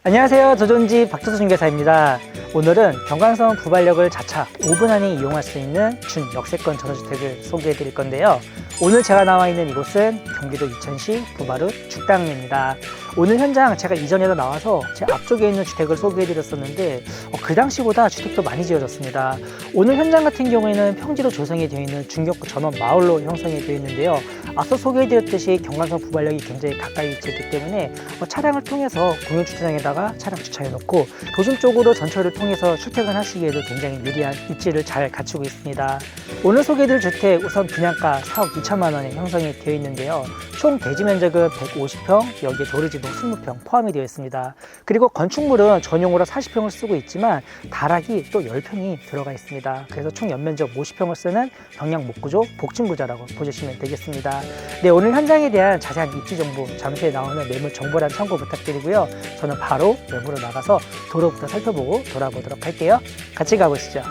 안녕하세요. 저존지 박재수 중개사입니다. 오늘은 경강선 부발역을 자차 5분 안에 이용할 수 있는 준역세권 전원주택을 소개해 드릴 건데요. 오늘 제가 나와 있는 이곳은 경기도 이천시 부발읍 죽당입니다. 오늘 현장 제가 이전에도 나와서 제 앞쪽에 있는 주택을 소개해 드렸었는데 그 당시보다 주택도 많이 지어졌습니다. 오늘 현장 같은 경우에는 평지로 조성이 되어 있는 중격구 전원 마을로 형성이 되어 있는데요. 앞서 소개해 드렸듯이 경강선 부발역이 굉장히 가까이 위치했기 때문에 차량을 통해서 공용주차장에다가 차량 주차해 놓고 도심 쪽으로 전철을 통해서 출퇴근하시기에도 굉장히 유리한 입지를 잘 갖추고 있습니다. 오늘 소개해드릴 주택 우선 분양가 4억 2천만 원에 형성이 되어 있는데요. 총 대지 면적은 150평, 여기에 도로지붕 20평 포함이 되어 있습니다. 그리고 건축물은 전용으로 40평을 쓰고 있지만 다락이 또 10평이 들어가 있습니다. 그래서 총 연면적 50평을 쓰는 경량 목구조 복층구조라고 보시면 되겠습니다. 네, 오늘 현장에 대한 자세한 입지 정보, 잠시 후에 나오는 매물 정보란 참고 부탁드리고요. 저는 바로 매물로 나가서 도로부터 살펴보고 돌아보도록 할게요. 같이 가보시죠.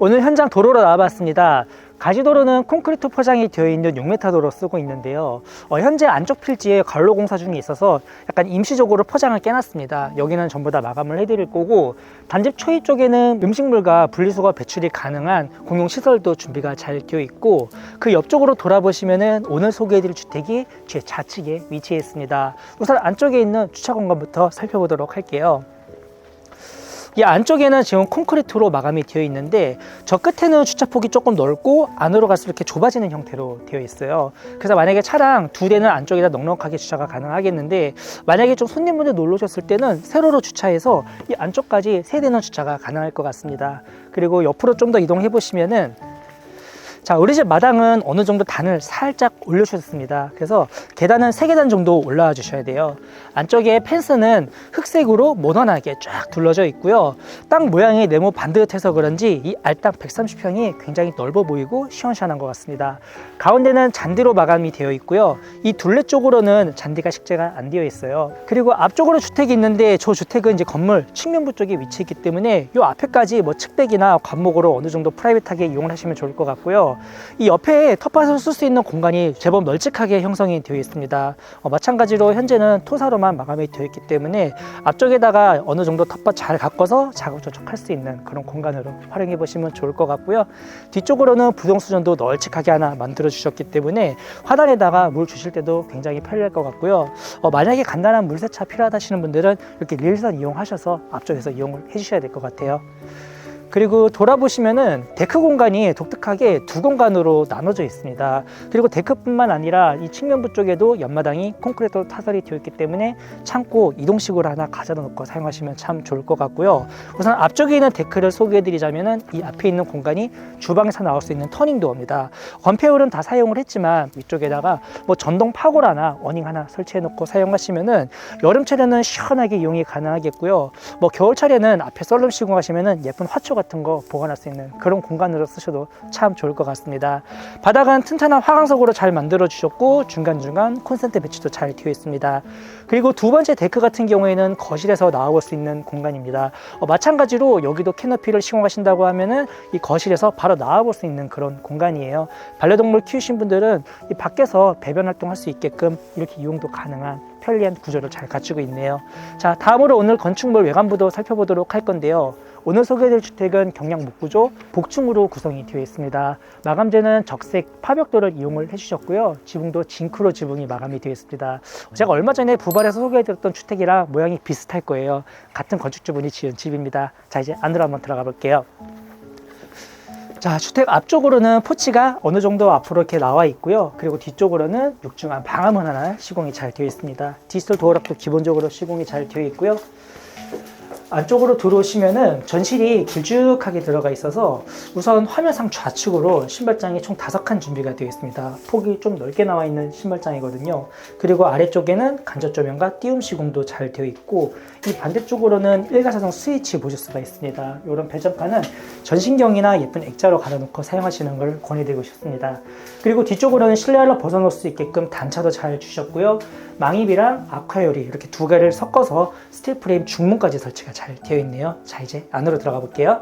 오늘 현장 도로로 나와봤습니다. 가시도로는 콘크리트 포장이 되어 있는 6m 도로 쓰고 있는데요. 현재 안쪽 필지에 관로 공사 중에 있어서 약간 임시적으로 포장을 깨놨습니다. 여기는 전부 다 마감을 해드릴 거고, 단집 초입 쪽에는 음식물과 분리수거 배출이 가능한 공용시설도 준비가 잘 되어 있고, 그 옆쪽으로 돌아보시면은 오늘 소개해드릴 주택이 제 좌측에 위치해 있습니다. 우선 안쪽에 있는 주차 공간부터 살펴보도록 할게요. 이 안쪽에는 지금 콘크리트로 마감이 되어 있는데 저 끝에는 주차폭이 조금 넓고 안으로 갈수록 이렇게 좁아지는 형태로 되어 있어요. 그래서 만약에 차량 2대는 안쪽에다 넉넉하게 주차가 가능하겠는데, 만약에 좀 손님분들 놀러 오셨을 때는 세로로 주차해서 이 안쪽까지 3대는 주차가 가능할 것 같습니다. 그리고 옆으로 좀 더 이동해 보시면은, 자, 우리 집 마당은 어느 정도 단을 살짝 올려주셨습니다. 그래서 계단은 3계단 정도 올라와 주셔야 돼요. 안쪽에 펜스는 흑색으로 모던하게 쫙 둘러져 있고요. 땅 모양이 네모 반듯해서 그런지 이 알땅 130평이 굉장히 넓어 보이고 시원시원한 것 같습니다. 가운데는 잔디로 마감이 되어 있고요. 이 둘레 쪽으로는 잔디가 식재가 안 되어 있어요. 그리고 앞쪽으로 주택이 있는데 저 주택은 이제 건물 측면부 쪽에 위치했기 때문에 이 앞에까지 뭐 측백이나 관목으로 어느 정도 프라이빗하게 이용을 하시면 좋을 것 같고요. 이 옆에 텃밭을 쓸 수 있는 공간이 제법 널찍하게 형성이 되어 있습니다. 마찬가지로 현재는 토사로만 마감이 되어 있기 때문에 앞쪽에다가 어느 정도 텃밭 잘 가꿔서 자급자족할 수 있는 그런 공간으로 활용해 보시면 좋을 것 같고요. 뒤쪽으로는 부동수전도 널찍하게 하나 만들어 주셨기 때문에 화단에다가 물 주실 때도 굉장히 편리할 것 같고요. 만약에 간단한 물세차 필요하다 하시는 분들은 이렇게 릴선 이용하셔서 앞쪽에서 이용을 해 주셔야 될 것 같아요. 그리고 돌아보시면은 데크 공간이 독특하게 두 공간으로 나눠져 있습니다. 그리고 데크뿐만 아니라 이 측면부 쪽에도 옆마당이 콘크리트로 타설이 되어 있기 때문에 창고 이동식으로 하나 가져다 놓고 사용하시면 참 좋을 것 같고요. 우선 앞쪽에 있는 데크를 소개해 드리자면은 이 앞에 있는 공간이 주방에서 나올 수 있는 터닝도어입니다. 건폐율은 다 사용을 했지만 위쪽에다가 뭐 전동 파고라나 어닝 하나 설치해 놓고 사용하시면은 여름철에는 시원하게 이용이 가능하겠고요. 뭐 겨울철에는 앞에 썰룸 시공하시면은 예쁜 화초 같은 거 보관할 수 있는 그런 공간으로 쓰셔도 참 좋을 것 같습니다. 바닥은 튼튼한 화강석으로 잘 만들어 주셨고 중간중간 콘센트 배치도 잘 되어 있습니다. 그리고 두 번째 데크 같은 경우에는 거실에서 나와볼 수 있는 공간입니다. 마찬가지로 여기도 캐노피를 시공하신다고 하면은 이 거실에서 바로 나와볼 수 있는 그런 공간이에요. 반려동물 키우신 분들은 이 밖에서 배변 활동할 수 있게끔 이렇게 이용도 가능한 편리한 구조를 잘 갖추고 있네요. 자, 다음으로 오늘 건축물 외관부도 살펴보도록 할 건데요. 오늘 소개해드릴 주택은 경량 목구조 복층으로 구성이 되어 있습니다. 마감재는 적색 파벽돌을 이용을 해주셨고요. 지붕도 징크로 지붕이 마감이 되어 있습니다. 제가 얼마 전에 부발에서 소개해드렸던 주택이랑 모양이 비슷할 거예요. 같은 건축주분이 지은 집입니다. 자, 이제 안으로 한번 들어가 볼게요. 자, 주택 앞쪽으로는 포치가 어느 정도 앞으로 이렇게 나와 있고요. 그리고 뒤쪽으로는 육중한 방화문 하나 시공이 잘 되어 있습니다. 디지털 도어락도 기본적으로 시공이 잘 되어 있고요. 안쪽으로 들어오시면은 전실이 길쭉하게 들어가 있어서 우선 화면상 좌측으로 신발장이 총 5칸 준비가 되어 있습니다. 폭이 좀 넓게 나와 있는 신발장이거든요. 그리고 아래쪽에는 간접 조명과 띄움 시공도 잘 되어 있고, 이 반대쪽으로는 일가사성 스위치 보실 수가 있습니다. 이런 배전판은 전신경이나 예쁜 액자로 갈아놓고 사용하시는 걸 권해드리고 싶습니다. 그리고 뒤쪽으로는 실내화를 벗어놓을 수 있게끔 단차도 잘 주셨고요. 망입이랑 아쿠아요리 이렇게 두 개를 섞어서 스틸 프레임 중문까지 설치가 잘 되어 있네요. 자, 이제 안으로 들어가 볼게요.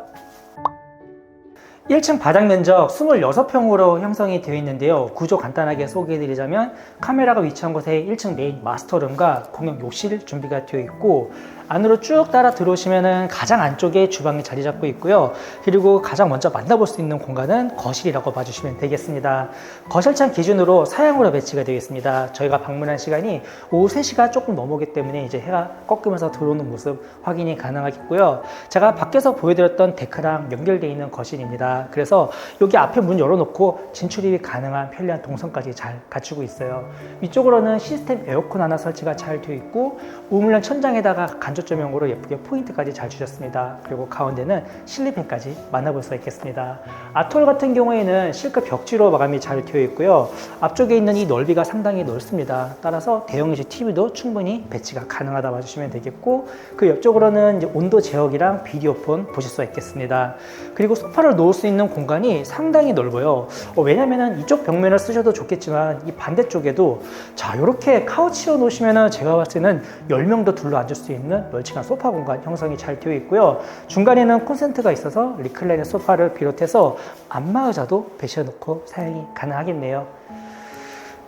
1층 바닥 면적 26평으로 형성이 되어 있는데요. 구조 간단하게 소개해드리자면 카메라가 위치한 곳에 1층 메인 마스터룸과 공용 욕실 준비가 되어 있고, 안으로 쭉 따라 들어오시면 가장 안쪽에 주방이 자리 잡고 있고요. 그리고 가장 먼저 만나볼 수 있는 공간은 거실이라고 봐주시면 되겠습니다. 거실창 기준으로 서양으로 배치가 되어 있습니다. 저희가 방문한 시간이 오후 3시가 조금 넘어오기 때문에 이제 해가 꺾이면서 들어오는 모습 확인이 가능하겠고요. 제가 밖에서 보여드렸던 데크랑 연결되어 있는 거실입니다. 그래서 여기 앞에 문 열어놓고 진출입이 가능한 편리한 동선까지 잘 갖추고 있어요. 위쪽으로는 시스템 에어컨 하나 설치가 잘 되어 있고, 우물란 천장에다가 간접 조명으로 예쁘게 포인트까지 잘 주셨습니다. 그리고 가운데는 실리팬까지 만나볼 수가 있겠습니다. 아톨 같은 경우에는 실크 벽지로 마감이 잘 되어 있고요. 앞쪽에 있는 이 넓이가 상당히 넓습니다. 따라서 대형식 TV도 충분히 배치가 가능하다 봐주시면 되겠고, 그 옆쪽으로는 이제 온도 제어기랑 비디오폰 보실 수가 있겠습니다. 그리고 소파를 놓을 수 있는 공간이 상당히 넓어요. 왜냐면은 이쪽 벽면을 쓰셔도 좋겠지만 이 반대쪽에도 자, 이렇게 카우치로 놓으시면은 제가 봤을 때는 10명도 둘러 앉을 수 있는 널찍한 소파 공간 형성이 잘 되어 있고요. 중간에는 콘센트가 있어서 리클라이너 소파를 비롯해서 안마의자도 배치해놓고 사용이 가능하겠네요.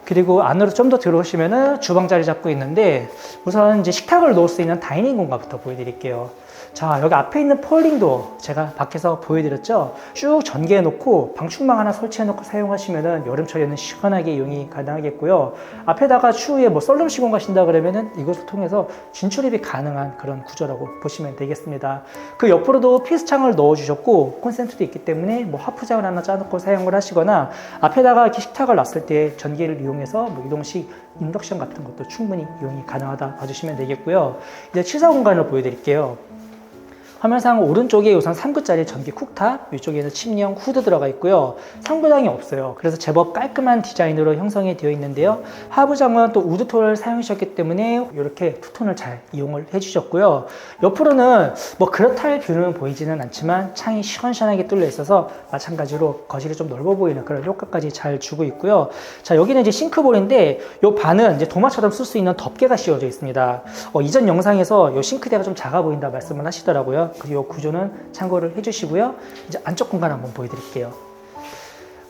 그리고 안으로 좀 더 들어오시면은 주방 자리 잡고 있는데, 우선 이제 식탁을 놓을 수 있는 다이닝 공간부터 보여드릴게요. 자, 여기 앞에 있는 폴딩도 제가 밖에서 보여드렸죠. 쭉 전개해 놓고 방충망 하나 설치해 놓고 사용하시면은 여름철에는 시원하게 이용이 가능하겠고요. 앞에다가 추후에 뭐 썰룸 시공 가신다 그러면은 이것을 통해서 진출입이 가능한 그런 구조라고 보시면 되겠습니다. 그 옆으로도 피스창을 넣어 주셨고, 콘센트도 있기 때문에 뭐 하프장을 하나 짜놓고 사용을 하시거나, 앞에다가 이렇게 식탁을 놨을 때 전기를 이용해서 뭐 이동식 인덕션 같은 것도 충분히 이용이 가능하다 봐주시면 되겠고요. 이제 취사 공간을 보여드릴게요. 화면상 오른쪽에 우선 3구짜리 전기 쿡탑, 위쪽에는 침리형 후드 들어가 있고요. 상부장이 없어요. 그래서 제법 깔끔한 디자인으로 형성이 되어 있는데요. 하부장은 또 우드톤을 사용하셨기 때문에 이렇게 투톤을 잘 이용을 해주셨고요. 옆으로는 뭐 그렇다 할 뷰는 보이지는 않지만 창이 시원시원하게 뚫려 있어서 마찬가지로 거실이 좀 넓어 보이는 그런 효과까지 잘 주고 있고요. 자, 여기는 이제 싱크볼인데 이 반은 이제 도마처럼 쓸 수 있는 덮개가 씌워져 있습니다. 이전 영상에서 이 싱크대가 좀 작아 보인다 말씀을 하시더라고요. 그리고 구조는 참고를 해주시고요. 이제 안쪽 공간 한번 보여드릴게요.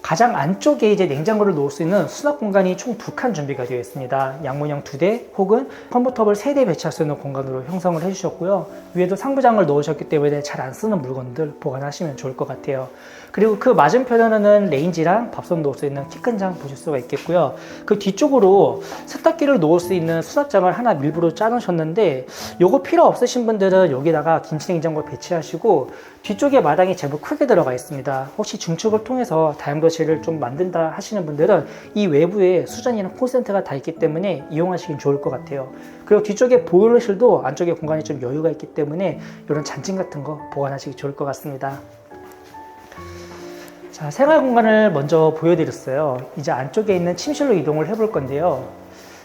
가장 안쪽에 이제 냉장고를 놓을 수 있는 수납 공간이 총 2칸 준비가 되어 있습니다. 양문형 2대 혹은 컴포터블 3대 배치할 수 있는 공간으로 형성을 해주셨고요. 위에도 상부장을 넣으셨기 때문에 잘 안 쓰는 물건들 보관하시면 좋을 것 같아요. 그리고 그 맞은편에는 레인지랑 밥솥 놓을 수 있는 키 큰 장 보실 수가 있겠고요. 그 뒤쪽으로 세탁기를 놓을 수 있는 수납장을 하나 일부러 짜놓으셨는데, 요거 필요 없으신 분들은 여기다가 김치냉장고 배치하시고, 뒤쪽에 마당이 제법 크게 들어가 있습니다. 혹시 중축을 통해서 다용도실을 좀 만든다 하시는 분들은 이 외부에 수전이나 콘센트가 다 있기 때문에 이용하시긴 좋을 것 같아요. 그리고 뒤쪽에 보일러실도 안쪽에 공간이 좀 여유가 있기 때문에 이런 잔짐 같은 거 보관하시기 좋을 것 같습니다. 자, 생활 공간을 먼저 보여드렸어요. 이제 안쪽에 있는 침실로 이동을 해볼 건데요.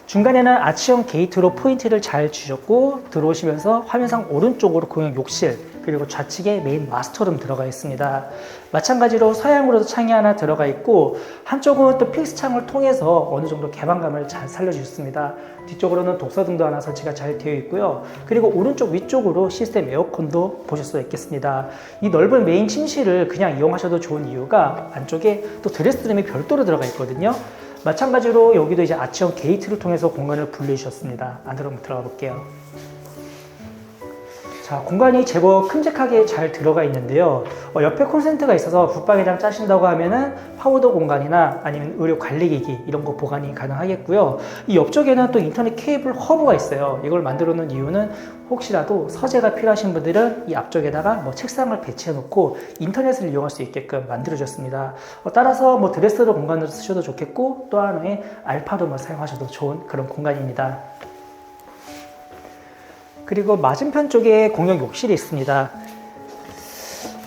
중간에는 아치형 게이트로 포인트를 잘 주셨고, 들어오시면서 화면상 오른쪽으로 공용 욕실, 그리고 좌측에 메인 마스터룸 들어가 있습니다. 마찬가지로 서양으로도 창이 하나 들어가 있고, 한쪽은 또 픽스 창을 통해서 어느 정도 개방감을 잘 살려주셨습니다. 뒤쪽으로는 독서등도 하나 설치가 잘 되어 있고요. 그리고 오른쪽 위쪽으로 시스템 에어컨도 보실 수 있겠습니다. 이 넓은 메인 침실을 그냥 이용하셔도 좋은 이유가 안쪽에 또 드레스룸이 별도로 들어가 있거든요. 마찬가지로 여기도 이제 아치형 게이트를 통해서 공간을 분리해 주셨습니다. 안으로 한번 들어가 볼게요. 자, 공간이 제법 큼직하게 잘 들어가 있는데요. 옆에 콘센트가 있어서 붙박이장 짜신다고 하면은 파우더 공간이나 아니면 의료 관리기기 이런 거 보관이 가능하겠고요. 이 옆쪽에는 또 인터넷 케이블 허브가 있어요. 이걸 만들어 놓은 이유는 혹시라도 서재가 필요하신 분들은 이 앞쪽에다가 뭐 책상을 배치해 놓고 인터넷을 이용할 수 있게끔 만들어 줬습니다. 따라서 뭐 드레스룸 공간으로 쓰셔도 좋겠고, 또 하나의 알파룸을 사용하셔도 좋은 그런 공간입니다. 그리고 맞은편 쪽에 공용 욕실이 있습니다.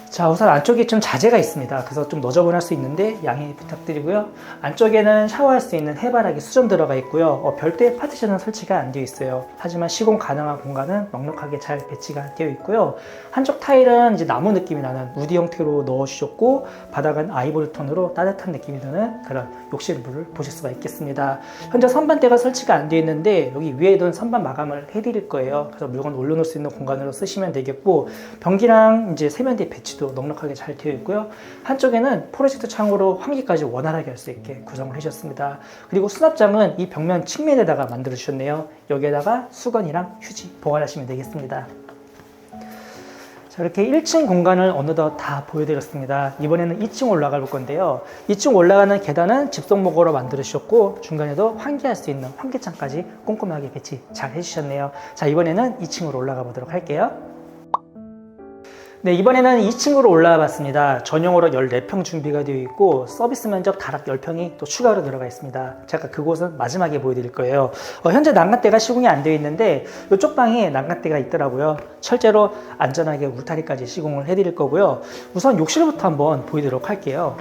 자, 우선 안쪽에 좀 자재가 있습니다. 그래서 좀 너저분할 수 있는데 양해 부탁드리고요. 안쪽에는 샤워할 수 있는 해바라기 수전 들어가 있고요. 별도의 파티션은 설치가 안 되어 있어요. 하지만 시공 가능한 공간은 넉넉하게 잘 배치가 되어 있고요. 한쪽 타일은 이제 나무 느낌이 나는 우드 형태로 넣어주셨고, 바닥은 아이보리 톤으로 따뜻한 느낌이 드는 그런 욕실물을 보실 수가 있겠습니다. 현재 선반대가 설치가 안 되어 있는데 여기 위에도 선반 마감을 해드릴 거예요. 그래서 물건 올려놓을 수 있는 공간으로 쓰시면 되겠고, 변기랑 이제 세면대 배치도 설치도 넉넉하게 잘 되어 있고요. 한쪽에는 프로젝트 창으로 환기까지 원활하게 할 수 있게 구성을 해주셨습니다. 그리고 수납장은 이 벽면 측면에다가 만들어 주셨네요. 여기에다가 수건이랑 휴지 보관하시면 되겠습니다. 자, 이렇게 1층 공간을 어느덧 다 보여드렸습니다. 이번에는 2층 올라가 볼 건데요. 2층 올라가는 계단은 집성목으로 만들어 주셨고 중간에도 환기할 수 있는 환기창까지 꼼꼼하게 배치 잘 해주셨네요. 자, 이번에는 2층으로 올라가 보도록 할게요. 네, 이번에는 2층으로 올라와 봤습니다. 전용으로 14평 준비가 되어 있고 서비스 면적 다락 10평이 또 추가로 들어가 있습니다. 제가 그곳은 마지막에 보여드릴 거예요. 현재 난간대가 시공이 안 되어 있는데 이쪽 방에 난간대가 있더라고요. 철제로 안전하게 울타리까지 시공을 해드릴 거고요. 우선 욕실부터 한번 보여드리도록 할게요.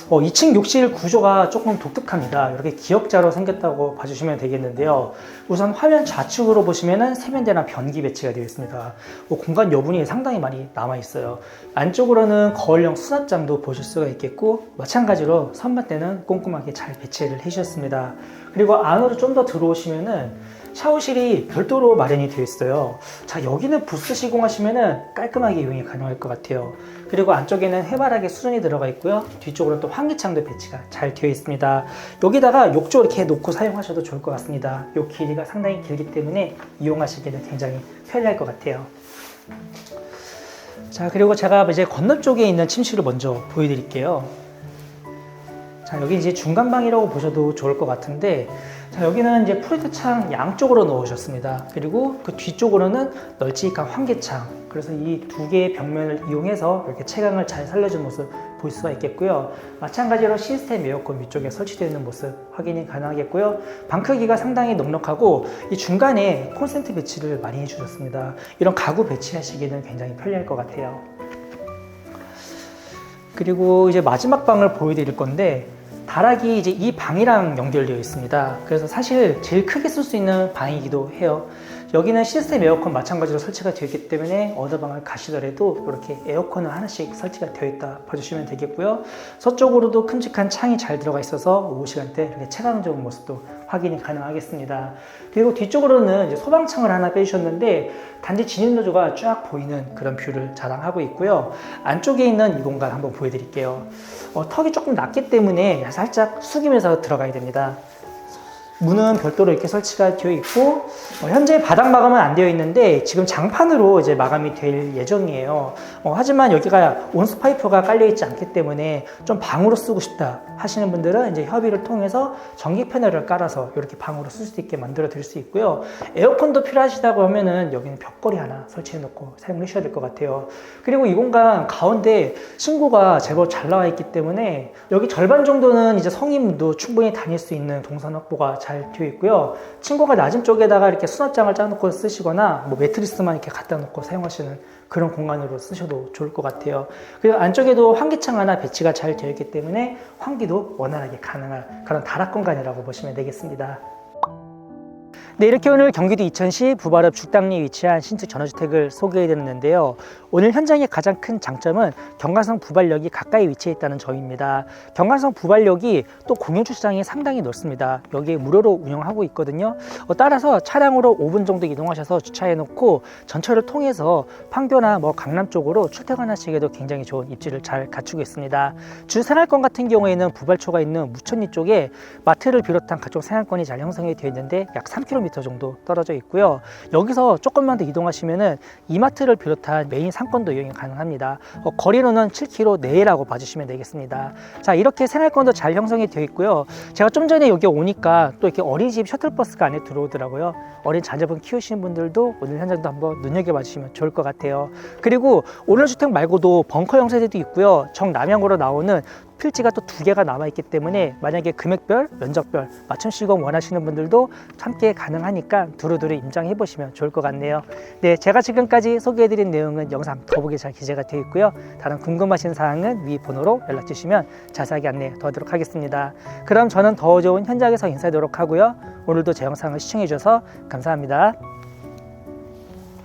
2층 욕실 구조가 조금 독특합니다. 이렇게 기역자로 생겼다고 봐주시면 되겠는데요. 우선 화면 좌측으로 보시면은 세면대나 변기 배치가 되어 있습니다. 공간 여분이 상당히 많이 남아 있어요. 안쪽으로는 거울형 수납장도 보실 수가 있겠고 마찬가지로 선반대는 꼼꼼하게 잘 배치를 해주셨습니다. 그리고 안으로 좀 더 들어오시면은 샤워실이 별도로 마련이 되어 있어요. 자, 여기는 부스 시공하시면은 깔끔하게 이용이 가능할 것 같아요. 그리고 안쪽에는 해바라기 수전이 들어가 있고요. 뒤쪽으로 또 환기창도 배치가 잘 되어 있습니다. 여기다가 욕조 이렇게 놓고 사용하셔도 좋을 것 같습니다. 이 길이가 상당히 길기 때문에 이용하시기는 굉장히 편리할 것 같아요. 자, 그리고 제가 이제 건너 쪽에 있는 침실을 먼저 보여드릴게요. 자, 여기 이제 중간방이라고 보셔도 좋을 것 같은데, 자, 여기는 이제 프로젝트 창 양쪽으로 넣으셨습니다. 그리고 그 뒤쪽으로는 널찍한 환기창. 그래서 이 두 개의 벽면을 이용해서 이렇게 채광을 잘 살려준 모습 볼 수가 있겠고요. 마찬가지로 시스템 에어컨 위쪽에 설치되어 있는 모습 확인이 가능하겠고요. 방 크기가 상당히 넉넉하고 이 중간에 콘센트 배치를 많이 해주셨습니다. 이런 가구 배치하시기는 굉장히 편리할 것 같아요. 그리고 이제 마지막 방을 보여드릴 건데, 다락이 이제 이 방이랑 연결되어 있습니다. 그래서 사실 제일 크게 쓸 수 있는 방이기도 해요. 여기는 시스템 에어컨 마찬가지로 설치가 되어 있기 때문에 어느 방을 가시더라도 이렇게 에어컨은 하나씩 설치가 되어 있다 봐주시면 되겠고요. 서쪽으로도 큼직한 창이 잘 들어가 있어서 오후 시간대 이렇게 채광적인 모습도 확인이 가능하겠습니다. 그리고 뒤쪽으로는 이제 소방창을 하나 빼주셨는데 단지 진입로조가 쫙 보이는 그런 뷰를 자랑하고 있고요. 안쪽에 있는 이 공간 한번 보여드릴게요. 턱이 조금 낮기 때문에 살짝 숙이면서 들어가야 됩니다. 문은 별도로 이렇게 설치가 되어 있고 현재 바닥 마감은 안 되어 있는데 지금 장판으로 이제 마감이 될 예정이에요. 하지만 여기가 온수 파이프가 깔려 있지 않기 때문에 좀 방으로 쓰고 싶다 하시는 분들은 이제 협의를 통해서 전기 패널을 깔아서 이렇게 방으로 쓸 수 있게 만들어 드릴 수 있고요. 에어컨도 필요하시다고 하면은 여기는 벽걸이 하나 설치해 놓고 사용을 하셔야 될 것 같아요. 그리고 이 공간 가운데 층고가 제법 잘 나와 있기 때문에 여기 절반 정도는 이제 성인분도 충분히 다닐 수 있는 동선 확보가 잘 되어 있고요. 층고가 낮은 쪽에다가 이렇게 수납장을 짜놓고 쓰시거나 뭐 매트리스만 이렇게 갖다 놓고 사용하시는 그런 공간으로 쓰셔도 좋을 것 같아요. 그리고 안쪽에도 환기창 하나 배치가 잘 되어 있기 때문에 환기도 원활하게 가능한 그런 다락 공간이라고 보시면 되겠습니다. 네, 이렇게 오늘 경기도 이천시 부발읍 죽당리에 위치한 신축 전원주택을 소개해드렸는데요. 오늘 현장의 가장 큰 장점은 경가성 부발역이 가까이 위치해 있다는 점입니다. 경가성 부발역이 또 공영주차장이 상당히 넓습니다. 여기에 무료로 운영하고 있거든요. 따라서 차량으로 5분 정도 이동하셔서 주차해 놓고 전철을 통해서 판교나 강남 쪽으로 출퇴근하시기에도 굉장히 좋은 입지를 잘 갖추고 있습니다. 주 생활권 같은 경우에는 부발초가 있는 무천리 쪽에 마트를 비롯한 각종 생활권이 잘 형성이 되어 있는데 약 3km 정도 떨어져 있고요. 여기서 조금만 더 이동하시면은 이마트를 비롯한 메인 상권도 이용이 가능합니다. 거리로는 7km 내라고 봐주시면 되겠습니다. 자, 이렇게 생활권도 잘 형성이 되어 있고요. 제가 좀 전에 여기 오니까 또 이렇게 어린이집 셔틀버스가 안에 들어오더라고요. 어린 자녀분 키우시는 분들도 오늘 현장도 한번 눈여겨봐 주시면 좋을 것 같아요. 그리고 오늘 주택 말고도 벙커 형세대도 있고요. 정남향으로 나오는 필지가 또 2개가 남아있기 때문에 만약에 금액별, 면적별 맞춤 시공 원하시는 분들도 함께 가능하니까 두루두루 임장해 보시면 좋을 것 같네요. 네, 제가 지금까지 소개해드린 내용은 영상 더보기 잘 기재가 되어 있고요. 다른 궁금하신 사항은 위 번호로 연락 주시면 자세하게 안내 더하도록 하겠습니다. 그럼 저는 더 좋은 현장에서 인사드리도록 하고요. 오늘도 제 영상을 시청해 주셔서 감사합니다.